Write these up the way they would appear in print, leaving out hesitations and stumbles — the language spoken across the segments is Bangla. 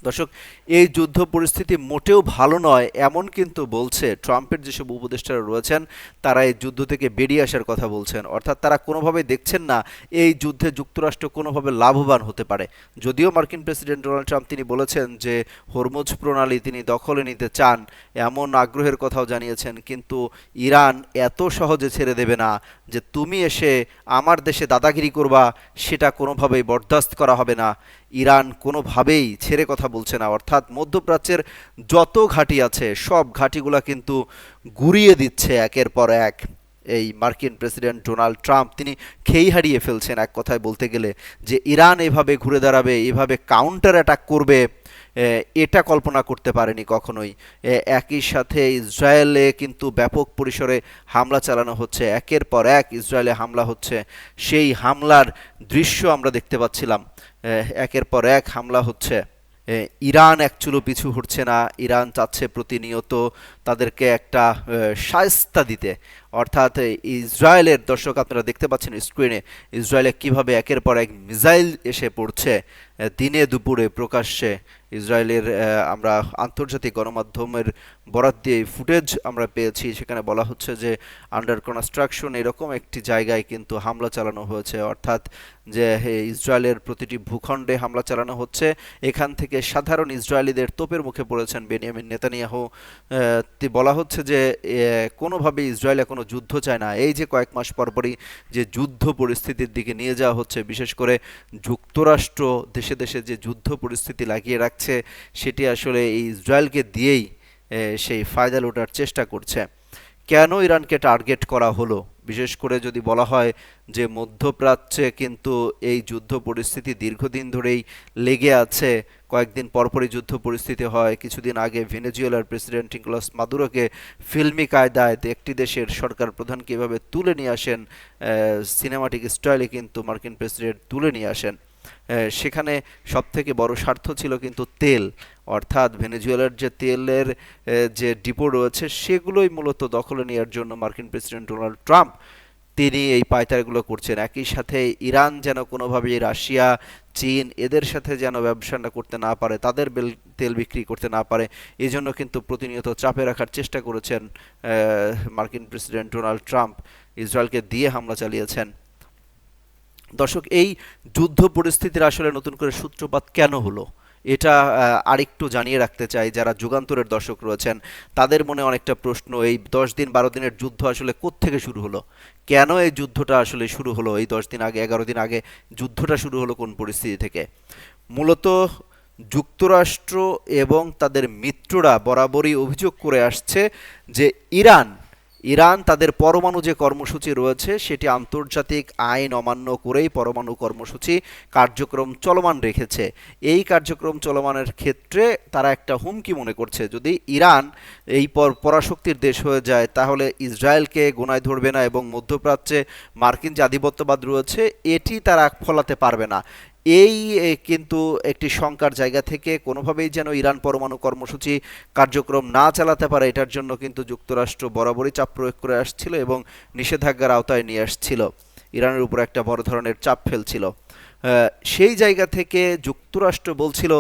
দর্শক, এই যুদ্ধ পরিস্থিতি মোটেও ভালো নয় এমন কিন্তু বলছে ট্রাম্পের যেসব উপদেষ্টারা রয়েছেন। তারা এই যুদ্ধ থেকে বেরিয়ে আসার কথা বলছেন, অর্থাৎ তারা কোনোভাবেই দেখছেন না এই যুদ্ধে যুক্তরাষ্ট্র কোনোভাবে লাভবান হতে পারে। যদিও মার্কিন প্রেসিডেন্ট ডোনাল্ড ট্রাম্প তিনি বলেছেন যে হরমুজ প্রণালী তিনি দখলে নিতে চান, এমন আগ্রহের কথাও জানিয়েছেন, কিন্তু ইরান এত সহজে ছেড়ে দেবে না যে তুমি এসে আমার দেশে দাদাগিরি করবা, সেটা কোনোভাবেই বরদাস্ত করা হবে না। ইরান কোনোভাবেই ছেড়ে কথা বলছে না, অর্থাৎ মধ্যপ্রাচ্যের যত ঘাঁটি আছে সব ঘাঁটিগুলা কিন্তু গুঁড়িয়ে দিচ্ছে একের পর এক। এই মার্কিন প্রেসিডেন্ট ডোনাল্ড ট্রাম্প তিনি খেই হারিয়ে ফেলছেন এক কথায় বলতে গেলে, যে ইরান এভাবে ঘুরে দাঁড়াবে, এভাবে কাউন্টার অ্যাটাক করবে, এটা কল্পনা করতে পারেনি কখনোই। একই সাথে ইসরায়েলে কিন্তু ব্যাপক পরিসরে হামলা চালানো হচ্ছে, একের পর এক ইসরায়েলে হামলা হচ্ছে। সেই হামলার দৃশ্য আমরা দেখতে পাচ্ছিলাম, একের পর এক হামলা হচ্ছে। ইরান এক চুলো পিছু হটছে না, ইরান চাচ্ছে প্রতিনিয়ত তাদেরকে একটা শায়েস্তা দিতে। অর্থাৎ ইসরায়েলের, দর্শক আপনারা দেখতে পাচ্ছেন স্ক্রিনে, ইসরায়েলে কিভাবে একের পর এক মিসাইল এসে পড়ছে দিনে দুপুরে প্রকাশ্যে। ইসরায়েলের আমরা আন্তর্জাতিক গণমাধ্যমের বরাত দিয়ে ফুটেজ আমরা পেয়েছি, সেখানে বলা হচ্ছে যে আন্ডার কনস্ট্রাকশন এরকম একটি জায়গায় কিন্তু হামলা চালানো হয়েছে, অর্থাৎ যে ইসরায়েলের প্রতিটি ভূখণ্ডে হামলা চালানো হচ্ছে। এখান থেকে সাধারণ ইসরায়েলিদের তোপের মুখে পড়েছেন বেনিয়ামিন নেতানিয়াহু। বলা হচ্ছে যে কোনোভাবেই ইসরায়েল এখনো যুদ্ধ চায় না। এই যে কয়েক মাস পরপরই যে যুদ্ধ পরিস্থিতির দিকে নিয়ে যাওয়া হচ্ছে, বিশেষ করে যুক্তরাষ্ট্র দেশে দেশে যে যুদ্ধ পরিস্থিতি লাগিয়ে রাখছে, সেটি আসলে এই ইসরায়েলকে দিয়েই সেই ফায়দা লোটার চেষ্টা করছে। কেন ইরানকে টার্গেট করা হলো, বিশেষ করে যদি বলা হয় যে মধ্যপ্রাচ্যে কিন্তু এই যুদ্ধ পরিস্থিতি দীর্ঘদিন ধরেই লেগে আছে, কয়েকদিন পরপরই যুদ্ধ পরিস্থিতি হয়। কিছুদিন আগে ভেনেজুয়েলার প্রেসিডেন্ট নিকোলাস মাদুরোকে ফিল্মি কায়দায় একটি দেশের সরকার প্রধান কীভাবে তুলে নিয়ে আসেন, সিনেমাটিক স্টাইলে কিন্তু মার্কিন প্রেসিডেন্ট তুলে নিয়ে আসেন। সেখানে সবথেকে বড় স্বার্থ ছিল কিন্তু তেল, অর্থাৎ ভেনেজুয়েলার যে তেলের যে ডিপো রয়েছে সেগুলোই মূলত দখলে নেওয়ার জন্য মার্কিন প্রেসিডেন্ট ডোনাল্ড ট্রাম্প তিনি এই পায়তারগুলো করছেন। একই সাথে ইরান যেন কোনোভাবেই রাশিয়া, চীন এদের সাথে যেন ব্যবসাটা করতে না পারে, তাদের তেল বিক্রি করতে না পারে, এই জন্য কিন্তু প্রতিনিয়ত চাপে রাখার চেষ্টা করেছেন মার্কিন প্রেসিডেন্ট ডোনাল্ড ট্রাম্প। ইসরায়েলকে দিয়ে হামলা চালিয়েছেন। দর্শক, এই যুদ্ধ পরিস্থিতির আসলে নতুন করে সূত্রপাত কেন হলো, এটা আরেকটু জানিয়ে রাখতে চাই। যারা যুগান্তরের দর্শক রয়েছেন তাদের মনে অনেকটা প্রশ্ন, এই 10 দিন 12 দিনের যুদ্ধ আসলে কোত্থেকে শুরু হলো, কেন এই যুদ্ধটা আসলে শুরু হলো, এই 10 দিন আগে 11 দিন আগে যুদ্ধটা শুরু হলো কোন পরিস্থিতি থেকে। মূলত যুক্তরাষ্ট্র এবং তাদের মিত্ররা বরাবরই অভিযোগ করে আসছে যে ইরান ইরান তাদের পরমাণু যে কর্মসূচি রয়েছে সেটি আন্তর্জাতিক আইন অমান্য করেই পরমাণু কর্মসূচি কার্যক্রম চলমান রেখেছে। এই কার্যক্রম চলমানের ক্ষেত্রে তারা একটা হুমকি মনে করছে, যদি ইরান এই পরাশক্তির দেশ হয়ে যায় তাহলে ইসরায়েলকে গোনায় ধরবে না এবং মধ্যপ্রাচ্যে মার্কিন যে আধিপত্যবাদ রয়েছে এটি তারা ফলাতে পারবে না। এই কিন্তু একটি শঙ্কার জায়গা থেকে কোনোভাবেই যেন ইরান পরমাণু কর্মসূচি কার্যক্রম না চালাতে পারে, এটার জন্য কিন্তু যুক্তরাষ্ট্র বরাবরই চাপ প্রয়োগ করে আসছিল এবং নিষেধাজ্ঞার আওতায় নিয়ে আসছিল, ইরানের উপর একটা বড় ধরনের চাপ ফেলছিল। সেই জায়গা থেকে যুক্তরাষ্ট্র বলছিল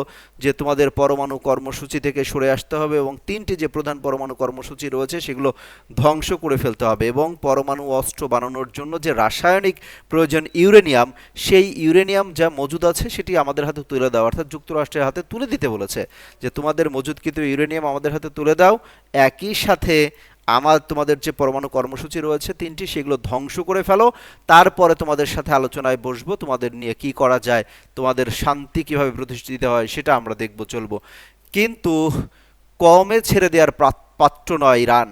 যে তোমাদের পরমাণু কর্মসূচি থেকে সরে আসতে হবে এবং 3টি যে প্রধান পরমাণু কর্মসূচি রয়েছে সেগুলো ধ্বংস করে ফেলতে হবে এবং পরমাণু অস্ত্র বানানোর জন্য যে রাসায়নিক প্রয়োজন ইউরেনিয়াম, সেই ইউরেনিয়াম যা মজুদ আছে সেটি আমাদের হাতে তুলে দাও, অর্থাৎ যুক্তরাষ্ট্রের হাতে তুলে দিতে বলেছে যে তোমাদের মজুদকৃত ইউরেনিয়াম আমাদের হাতে তুলে দাও। একই সাথে তোমাদের যে পরমাণু কর্মসূচি রয়েছে 3টি সেগুলো ধ্বংস করে ফেলো, তারপরে তোমাদের সাথে আলোচনায় বসবো, তোমাদের নিয়ে কি করা যায়, তোমাদের শান্তি কিভাবে প্রতিষ্ঠিত হয় সেটা আমরা দেখব, চলবো। কিন্তু কমে ছেড়ে দেওয়ার পাত্র নয় ইরান।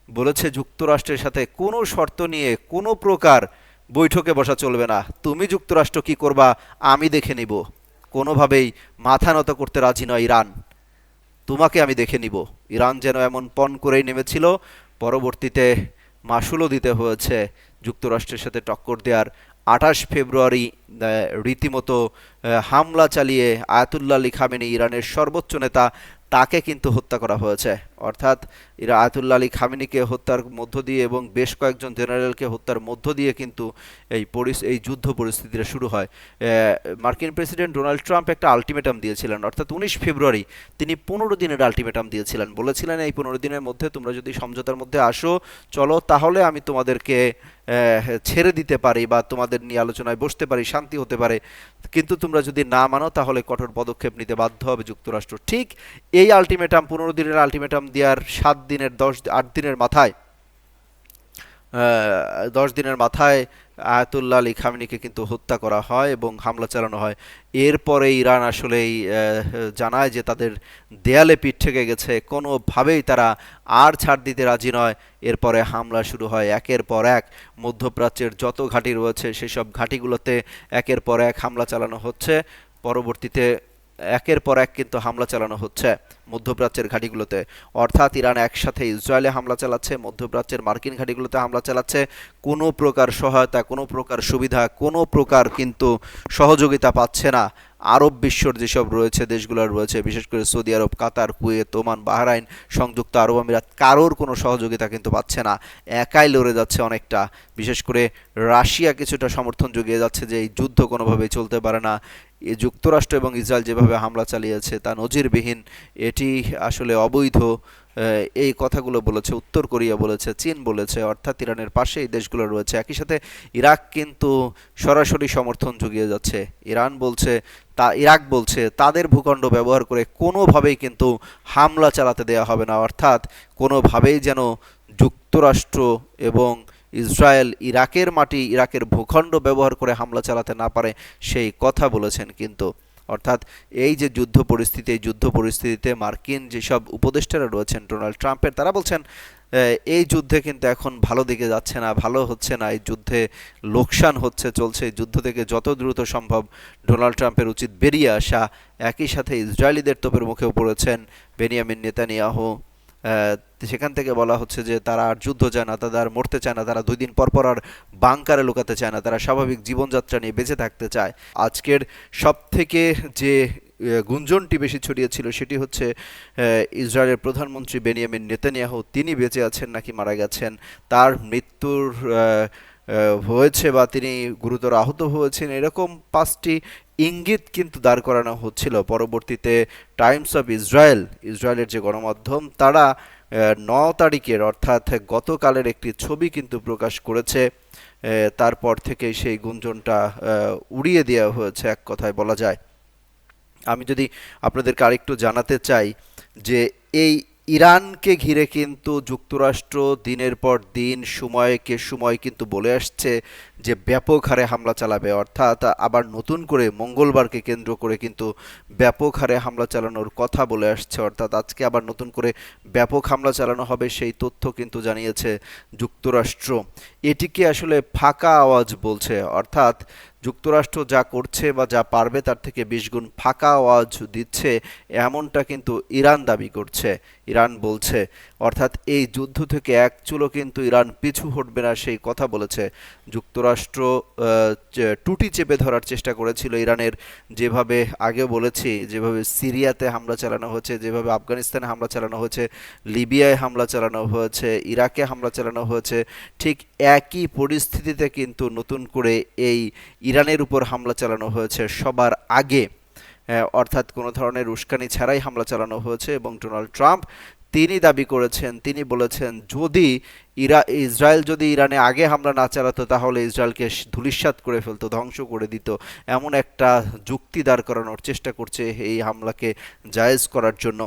বলেছে যুক্তরাষ্ট্রের সাথে কোনো শর্ত নিয়ে কোনো প্রকার বৈঠকে বসা চলবে না, তুমি যুক্তরাষ্ট্র কি করবা আমি দেখে নিব। কোনোভাবেই মাথা নত করতে রাজি নয় ইরান, তোমাকে আমি দেখে নিব। ইরান যেন এমন পণ করেই নেমেছিল, পরবর্তীতে মাসুলও দিতে হয়েছে যুক্তরাষ্ট্রের সাথে টক্কর দেওয়ার। 28 ফেব্রুয়ারি রীতিমতো হামলা চালিয়ে আয়াতুল্লাহ আলী খামেনি, ইরানের সর্বোচ্চ নেতা, তাকে কিন্তু হত্যা করা হয়েছে। অর্থাৎ এরা আয়াতুল্লাহ আলী খামেনিকে হত্যার মধ্য দিয়ে এবং বেশ কয়েকজন জেনারেলকে হত্যার মধ্য দিয়ে কিন্তু এই যুদ্ধ পরিস্থিতিটা শুরু হয়। মার্কিন প্রেসিডেন্ট ডোনাল্ড ট্রাম্প একটা আলটিমেটাম দিয়েছিলেন, অর্থাৎ 19 ফেব্রুয়ারি তিনি 15 দিনের আলটিমেটাম দিয়েছিলেন। বলেছিলেন এই 15 দিনের মধ্যে তোমরা যদি সমঝোতার মধ্যে আসো, চলো, তাহলে আমি তোমাদেরকে ছেড়ে দিতে পারি বা তোমাদের নিয়ে আলোচনায় বসতে পারি, শান্তি হতে পারে। কিন্তু তোমরা যদি না মানো তাহলে কঠোর পদক্ষেপ নিতে বাধ্য হবে যুক্তরাষ্ট্র। ঠিক এই আলটিমেটাম, 15 দিনের আলটিমেটাম দেওয়ার 7 দিনের 8 দিনের মাথায় 10 দিনের মাথায় আয়াতুল্লাহ আলী খামেনিকে কিন্তু হত্যা করা হয় এবং হামলা চালানো হয়। এরপরে ইরান আসলেই জানায় যে তাদের দেয়ালে পিঠ ঠেকে গেছে, কোনোভাবেই তারা আর ছাড় দিতে রাজি নয়। এরপরে হামলা শুরু হয় একের পর এক। মধ্যপ্রাচ্যের যত ঘাঁটি রয়েছে সেসব ঘাঁটিগুলোতে একের পর এক হামলা চালানো হচ্ছে। পরবর্তীতে একের পর এক কিন্তু হামলা চালানো হচ্ছে মধ্যপ্রাচ্যের ঘাঁটিগুলোতে, অর্থাৎ ইরান একসাথে ইসরায়েলে হামলা চালাচ্ছে, মধ্যপ্রাচ্যের মার্কিন ঘাঁটিগুলোতে হামলা চালাচ্ছে। কোনো প্রকার সহায়তা, কোনো প্রকার সুবিধা, কোনো প্রকার কিন্তু সহযোগিতা পাচ্ছে না আরব বিশ্বর যেসব রয়েছে, দেশগুলো রয়েছে, বিশেষ করে সৌদি আরব, কাতার, কুয়েত, ওমান, বাহরাইন, সংযুক্ত আরব আমিরাত, কারোর কোনো সহযোগিতা কিন্তু পাচ্ছে না। একাই লড়ে যাচ্ছে অনেকটা। বিশেষ করে রাশিয়া কিছুটা সমর্থন জুগিয়ে যাচ্ছে যে এই যুদ্ধ কোনোভাবেই চলতে পারে না। যুক্তরাষ্ট্র এবং ইসরায়েল যেভাবে হামলা চালিয়েছে তা নজিরবিহীন, এটি আসলে অবৈধ। এই কথাগুলো বলেছে উত্তর কোরিয়া, বলেছে চীন, বলেছে, অর্থাৎ ইরানের পাশে এই দেশগুলো রয়েছে। একই সাথে ইরাক কিন্তু সরাসরি সমর্থন জুগিয়ে যাচ্ছে। ইরাক বলছে তাদের ভূখণ্ড ব্যবহার করে কোনোভাবেই কিন্তু হামলা চালাতে দেওয়া হবে না, অর্থাৎ কোনোভাবেই যেন যুক্তরাষ্ট্র এবং ইসরায়েল ইরাকের মাটি, ইরাকের ভূখণ্ড ব্যবহার করে হামলা চালাতে না পারে, সেই কথা বলেছেন কিন্তু। অর্থাৎ এই যে যুদ্ধ পরিস্থিতি, এই যুদ্ধ পরিস্থিতিতে মার্কিন যেসব উপদেষ্টারা রয়েছেন ডোনাল্ড ট্রাম্পের, তারা বলছেন এই যুদ্ধে কিন্তু এখন ভালো দিকে যাচ্ছে না, ভালো হচ্ছে না, এই যুদ্ধে লোকসান চলছে। এই যুদ্ধ থেকে যত দ্রুত সম্ভব ডোনাল্ড ট্রাম্পের উচিত বেরিয়ে আসা। একই সাথে ইসরায়েলিদের তোপের মুখেও পড়েছেন বেনিয়ামিন নেতানিয়াহু। সেখান থেকে বলা হচ্ছে যে তারা আর যুদ্ধ চায় না, তারা আর মরতে চায় না, তারা 2 দিন পর পর আর বাংকারে লুকাতে চায় না, তারা স্বাভাবিক জীবনযাত্রা নিয়ে বেঁচে থাকতে চায়। আজকের সবথেকে যে গুঞ্জনটি বেশি ছড়িয়েছিল সেটি হচ্ছে ইসরায়েলের প্রধানমন্ত্রী বেনিয়ামিন নেতানিয়াহু তিনি বেঁচে আছেন নাকি মারা গেছেন। তার মৃত্যুর হয়েছে বা তিনি গুরুতর আহত হয়েছেন, এরকম 5টি ইঙ্গিত কিন্তু দাঁড় করানো হচ্ছিল। পরবর্তীতে টাইমস অফ ইসরায়েলের যে গণমাধ্যম, তারা 9 তারিখের অর্থাৎ গতকালের একটি ছবি কিন্তু প্রকাশ করেছে। তারপর থেকে সেই গুঞ্জনটা উড়িয়ে দেওয়া হয়েছে, এক কথায় বলা যায়। আমি যদি আপনাদেরকে আরেকটু জানাতে চাই যে এই ইরানকে ঘিরে কিন্তু যুক্তরাষ্ট্র দিনের পর দিন, সময় কিন্তু বলে আসছে যে ব্যাপক হারে হামলা চালাবে, অর্থাৎ আবার নতুন করে মঙ্গলবারকে কেন্দ্র করে কিন্তু ব্যাপক হারে হামলা চালানোর কথা বলে আসছে। অর্থাৎ আজকে আবার নতুন করে ব্যাপক হামলা চালানো হবে, সেই তথ্য কিন্তু জানিয়েছে যুক্তরাষ্ট্র। এটিকে আসলে ফাঁকা আওয়াজ বলছে, অর্থাৎ যুক্তরাষ্ট্র যা করছে বা যা পারবে তার থেকে 20 গুণ ফাঁকা আওয়াজ দিচ্ছে, এমনটা কিন্তু ইরান দাবি করছে। ইরান বলছে, অর্থাৎ এই যুদ্ধ থেকে এক চুলো কিন্তু ইরান পিছু হটবে না, সেই কথা বলেছে যুক্তরাষ্ট্র। টুটি চেপে ধরার চেষ্টা করেছিল ইরানের, যেভাবে আগে বলেছি, যেভাবে সিরিয়াতে হামলা চালানো হয়েছে, যেভাবে আফগানিস্তানে হামলা চালানো হয়েছে, লিবিয়ায় হামলা চালানো হয়েছে, ইরাকে হামলা চালানো হয়েছে, ঠিক একই পরিস্থিতিতে কিন্তু নতুন করে এই ইরানের উপর হামলা চালানো হয়েছে সবার আগে। অর্থাৎ কোনো ধরনের উস্কানি ছাড়াই হামলা চালানো হয়েছে এবং ডোনাল্ড ট্রাম্প তিনি দাবি করেছেন, তিনি বলেছেন যদি ইসরায়েল যদি ইরানে আগে হামলা না চালাতো তাহলে ইসরায়েলকে ধূলিসাৎ করে ফেলতো, ধ্বংস করে দিত, এমন একটা যুক্তি দাঁড় করানোর চেষ্টা করছে এই হামলাকে জায়েজ করার জন্য।